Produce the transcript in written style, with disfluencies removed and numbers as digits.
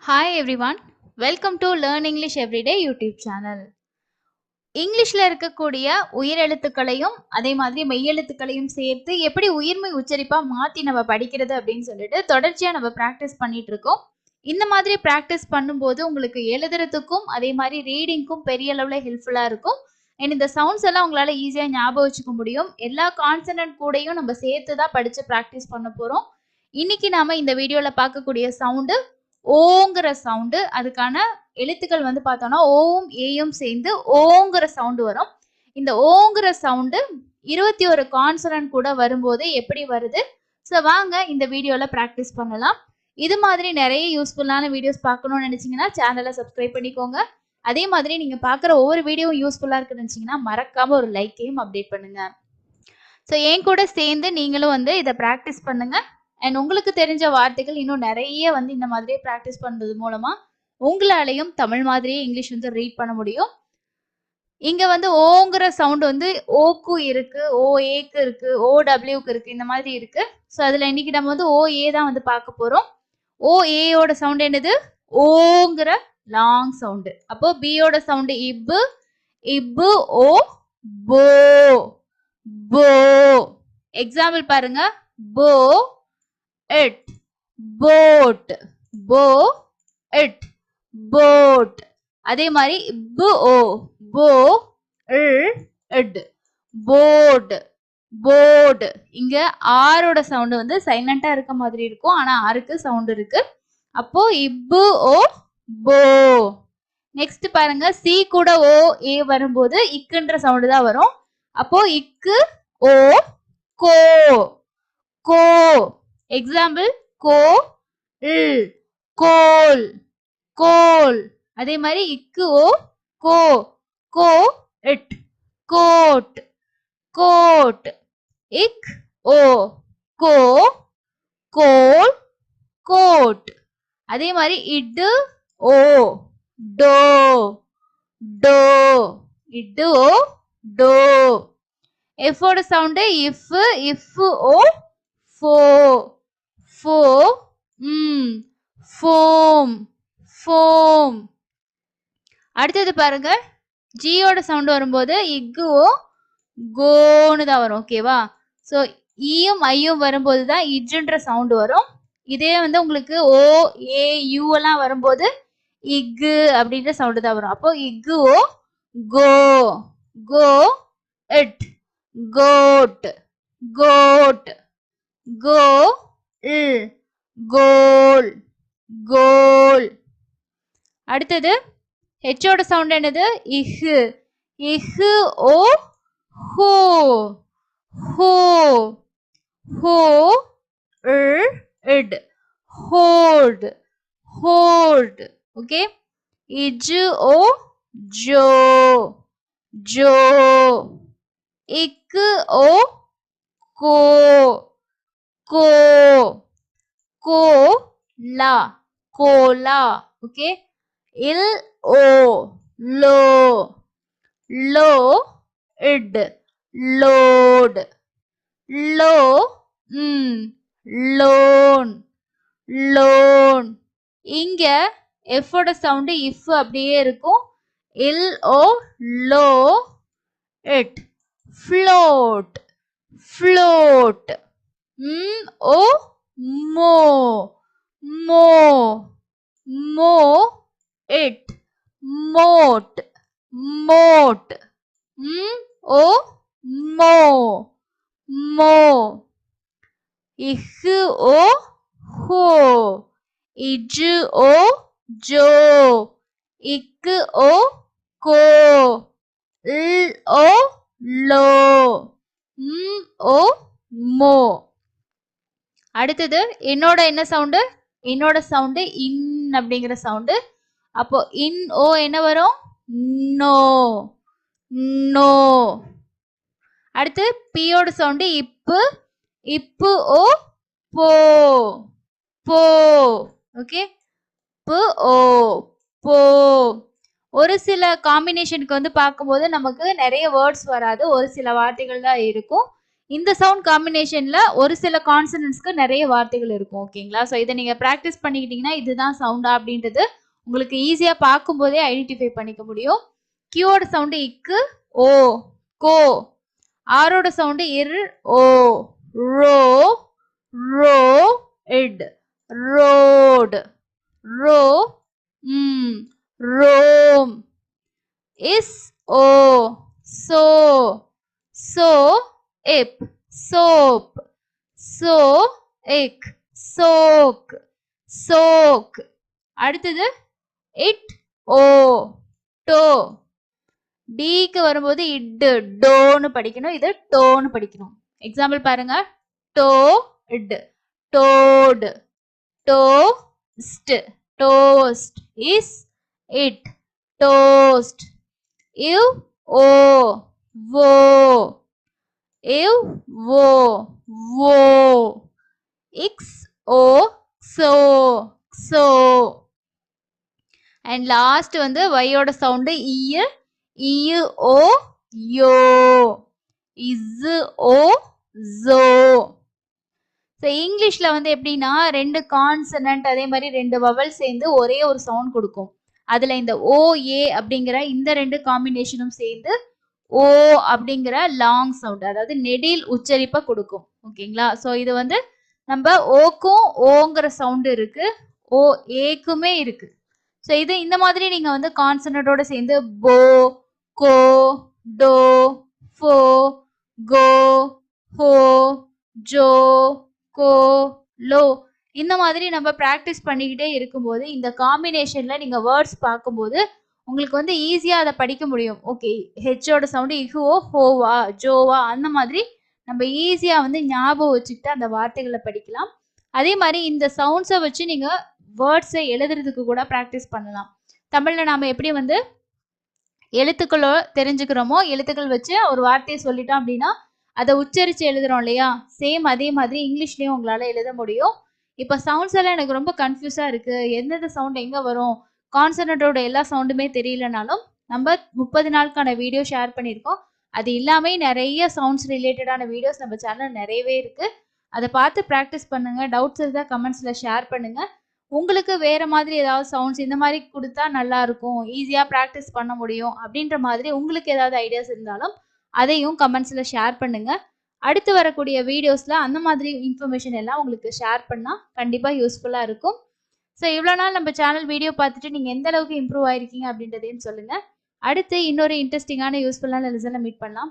Hi everyone, welcome to Learn English Everyday YouTube channel. இங்கிலீஷ்ல இருக்கக்கூடிய உயிரெழுத்துக்களையும் அதே மாதிரி மெய்யெழுத்துக்களையும் சேர்த்து எப்படி உயிர்மெய் உச்சரிப்பா மாத்தி நம்ம படிக்கிறது அப்படின்னு சொல்லிட்டு தொடர்ச்சியா நம்ம பிராக்டிஸ் பண்ணிட்டு இருக்கோம். இந்த மாதிரி பிராக்டிஸ் பண்ணும்போது உங்களுக்கு எழுதுறதுக்கும் அதே மாதிரி ரீடிங்க்கும் பெரிய அளவுல ஹெல்ப்ஃபுல்லா இருக்கும். இந்த சவுண்ட்ஸ் எல்லாம் உங்களால ஈஸியா ஞாபகம் வச்சுக்க முடியும். எல்லா கான்சனன்ட் கூடயும் நம்ம சேர்த்து தான் படிச்சு பிராக்டிஸ் பண்ண போறோம். இன்னைக்கு நாம இந்த வீடியோல பார்க்கக்கூடிய சவுண்டு ஓங்கிற சவுண்டு. அதுக்கான எழுத்துக்கள் வந்து பார்த்தோம்னா ஓவும் ஏயும் சேர்ந்து ஓங்கிற சவுண்டு வரும். இந்த ஓங்கிற சவுண்டு 21 கான்சனன்ட் கூட வரும்போது எப்படி வருது? ஸோ வாங்க இந்த வீடியோல ப்ராக்டிஸ் பண்ணலாம். இது மாதிரி நிறைய யூஸ்ஃபுல்லான வீடியோஸ் பார்க்கணும்னு நினைச்சீங்கன்னா சேனலை சப்ஸ்கிரைப் பண்ணிக்கோங்க. அதே மாதிரி நீங்க பார்க்குற ஒவ்வொரு வீடியோவும் யூஸ்ஃபுல்லா இருக்குன்னு நினைச்சீங்கன்னா மறக்காம ஒரு லைக்கையும் அப்டேட் பண்ணுங்க. ஸோ என் கூட சேர்ந்து நீங்களும் வந்து இதை ப்ராக்டிஸ் பண்ணுங்க. அண்ட் உங்களுக்கு தெரிஞ்ச வார்த்தைகள் இன்னும் நிறைய வந்து இந்த மாதிரியே ப்ராக்டிஸ் பண்ணுறது மூலமா உங்களாலையும் தமிழ் மாதிரியே இங்கிலீஷ் வந்து ரீட் பண்ண முடியும். இங்க வந்து ஓங்கிற சவுண்ட் வந்து ஓக்கு இருக்கு, ஓ ஏக்கு இருக்கு, ஓ டபிள்யூக்கு இருக்கு, இந்த மாதிரி இருக்கு. ஸோ அதுல இன்னைக்கு நம்ம வந்து ஓ ஏ தான் வந்து பார்க்க போறோம். ஓ ஏயோட சவுண்ட் என்னது? ஓங்கிற லாங் சவுண்டு. அப்போ பியோட சவுண்ட் இப்பு, இப்பு ஓ, போ, போ. எக்ஸாம்பிள் பாருங்க, போ இட், போட், போ இட், போட். அதே மாதிரி பு ஓ, போ இட், போர்டு, போர்டு. இங்க ஆரோட சவுண்ட் வந்து சைலண்டா இருக்க மாதிரி இருக்கும், ஆனா ஆருக்கு சவுண்ட் இருக்கு. அப்போ இப்பு ஓ, போ. நெக்ஸ்ட் பாருங்க, சி கூட ஓ ஏ வரும்போது இக்குன்ற சவுண்ட் தான் வரும். அப்போ இக்கு ஓ, கோ, கோ. எக்ஸாம்பிள் கோ இல், கோல், கோல். அதே மாதிரி இக்கு ஓ, கோ, கோ இட், கோட், கோட். இக் ஓ, கோ, கோல், கோட். அதே மாதிரி இட்டு ஓ, டோ, டோ, இட்டு ஓ, டோ. எஃபோட சவுண்ட் இஃப், இஃப் ஓ, ஃபோ, ஃபோ, ஃபோம், ஃபோம். அடுத்தது பாருங்க, ஜியோட சவுண்ட் வரும்போது இக்கு ஓ, கோன்னு தான் வரும். ஓகேவா? ஸோ ஈயும் ஐயும் வரும்போது தான் இஜுன்ற சவுண்ட் வரும். இதே வந்து உங்களுக்கு ஓ ஏ யூ எல்லாம் வரும்போது இக்கு அப்படின்ற சவுண்ட் தான் வரும். அப்போ இக்கு ஓ, கோ, கோ இட், கோட், கோட், கோ இல், கோல், கோல். அடுத்தது ஹெச்சோட சவுண்ட் என்னது? இஹு, இஹு ஓ, ஹோ, ஹோ, ஹோ இட், ஹோல்ட், ஹோல்ட். ஓகே. இஜு ஓ, ஜோ, ஜோ. இக்கு ஓ, கோ, கோ, கோ லா, கோலா. ஓகே. இல் ஓ, லோ, லோ இட், லோட், லோ லோன், லோன். இங்க எஃபோட சவுண்ட் இஃப் அப்படியே இருக்கும். இல் ஓ, லோ இட், ஃப்ளோட், ஃப்ளோட். ஓ, மோ, மோ, மோ இட், மோட், மோட். ஓ, மோ, மோ. இஹு ஓ, ஹோ, இஜு ஓ, ஜோ, இக்கு ஓ, கோ, இல் ஓ, லோ, ஓ, மோ. அடுத்தது என்னோட என்ன சவுண்டு? என்னோட சவுண்டு இன் அப்படிங்கிற சவுண்டு. அப்போ இன் ஓ என்ன வரும்? No, no. அடுத்து பியோட சவுண்டு இப்பு, இப்பு ஓ, போ, போ. ஓகே. பு ஓ, போ. ஒரு சில காம்பினேஷனுக்கு வந்து பார்க்கும்போது நமக்கு நிறைய வேர்ட்ஸ் வராது, ஒரு சில வார்த்தைகள் தான் இருக்கும். இந்த சவுண்ட் காம்பினேஷன்ல ஒரு சில கான்சனன்ட்ஸ்க்கு நிறைய வார்த்தைகள் இருக்கும். ஓகேங்களா? ஸோ இதை நீங்க ப்ராக்டிஸ் பண்ணிக்கிட்டீங்கன்னா இதுதான் சவுண்டா அப்படின்றது உங்களுக்கு ஈஸியா பார்க்கும்போதே ஐடென்டிஃபை பண்ணிக்க முடியும். கியூவோட சவுண்டு இக்கு, ஓ, கோ. ஆரோட சவுண்டு இர், ஓ, ரோ, ரோ, இட், ரோடு, ரோ, ரோம். இஸ், ஓ, சோ, சோ, இப், சோப், சோ, இக், சோக், சோக். அடுத்தது இட், ஓ, டோ. டிக்கு வரும்போது இட்டு, டோன்னு படிக்கணும். இது டோன்னு படிக்கணும். எக்ஸாம்பிள் பாருங்க. டோ, இட், டோடு, டோஸ்ட், டோஸ்ட். இஸ், இட், டோஸ்ட். இவ், ஓ, வோ. இவ், வோ, வோ. இக்ஸ், ஓ, சோ, சோ. அண்ட் லாஸ்ட் வந்து வையோட சவுண்டு இ, இ, ஓ, யோ. இஸ், ஓ, ஜோ. ஸோ இங்கிலீஷ்ல வந்து எப்படின்னா 2 கான்சனன்ட் அதே மாதிரி 2 வவல் சேர்ந்து ஒரே ஒரு சவுண்ட் கொடுக்கும். அதுல இந்த ஓ, ஏ அப்படிங்கிற இந்த 2 காம்பினேஷனும் சேர்ந்து ஓ அப்படிங்கிற லாங் சவுண்ட், அதாவது நெடில் உச்சரிப்பை கொடுக்கும். ஓகேங்களா? ஸோ இது வந்து நம்ம ஓக்கும் ஓங்கிற சவுண்டு இருக்கு, ஓ ஏக்குமே இருக்கு. ஸோ இது இந்த மாதிரி நீங்க வந்து கான்சனட்டோட சேர்ந்து போ, கோ, டோ, ஃபோ, கோ, ஹோ, ஜோ, கோ, லோ இந்த மாதிரி நம்ம ப்ராக்டிஸ் பண்ணிக்கிட்டே இருக்கும்போது இந்த காம்பினேஷன்ல நீங்க வேர்ட்ஸ் பார்க்கும்போது உங்களுக்கு வந்து ஈஸியா அதை படிக்க முடியும். ஓகே, ஹெச்சோட சவுண்டு இஹுவோ, ஹோவா, ஜோவா அந்த மாதிரி நம்ம ஈஸியா வந்து ஞாபகம் வச்சுக்கிட்டு அந்த வார்த்தைகளை படிக்கலாம். அதே மாதிரி இந்த சவுண்ட்ஸை வச்சு நீங்க வேர்ட்ஸை எழுதுறதுக்கு கூட ப்ராக்டிஸ் பண்ணலாம். தமிழ்ல நாம எப்படி வந்து எழுத்துக்களோ தெரிஞ்சுக்கிறோமோ, எழுத்துக்கள் வச்சு ஒரு வார்த்தையை சொல்லிட்டோம் அப்படின்னா அதை உச்சரிச்சு எழுதுறோம் இல்லையா, சேம் அதே மாதிரி இங்கிலீஷ்லயும் உங்களால எழுத முடியும். இப்ப சவுண்ட்ஸ் எல்லாம் எனக்கு ரொம்ப கன்ஃபியூஸா இருக்கு, எந்தெந்த சவுண்ட் எங்க வரும், கான்சனட்டோட எல்லா சவுண்டுமே தெரியலனாலும் நம்ம 30 நாளுக்கான வீடியோ ஷேர் பண்ணியிருக்கோம். அது இல்லாம நிறைய சவுண்ட்ஸ் ரிலேட்டடான வீடியோஸ் நம்ம சேனல் நிறையவே இருக்கு. அதை பார்த்து ப்ராக்டிஸ் பண்ணுங்க. டவுட்ஸ் இருந்தால் கமெண்ட்ஸ்ல ஷேர் பண்ணுங்க. உங்களுக்கு வேற மாதிரி ஏதாவது சவுண்ட்ஸ் இந்த மாதிரி கொடுத்தா நல்லா இருக்கும், ஈஸியா ப்ராக்டிஸ் பண்ண முடியும் அப்படின்ற மாதிரி உங்களுக்கு ஏதாவது ஐடியாஸ் இருந்தாலும் அதையும் கமெண்ட்ஸ்ல ஷேர் பண்ணுங்க. அடுத்து வரக்கூடிய வீடியோஸ்ல அந்த மாதிரி இன்ஃபர்மேஷன் எல்லாம் உங்களுக்கு ஷேர் பண்ணா கண்டிப்பா யூஸ்ஃபுல்லா இருக்கும். ஸோ இவ்வளோ நாள் நம்ம சேனல் வீடியோ பார்த்துட்டு நீங்க எந்த அளவுக்கு இம்ப்ரூவ் ஆயிருக்கீங்க அப்படின்றதையும் சொல்லுங்க. அடுத்து இன்னொரு இன்ட்ரெஸ்டிங்கான யூஸ்ஃபுல்லான லெசன்ல மீட் பண்ணலாம்.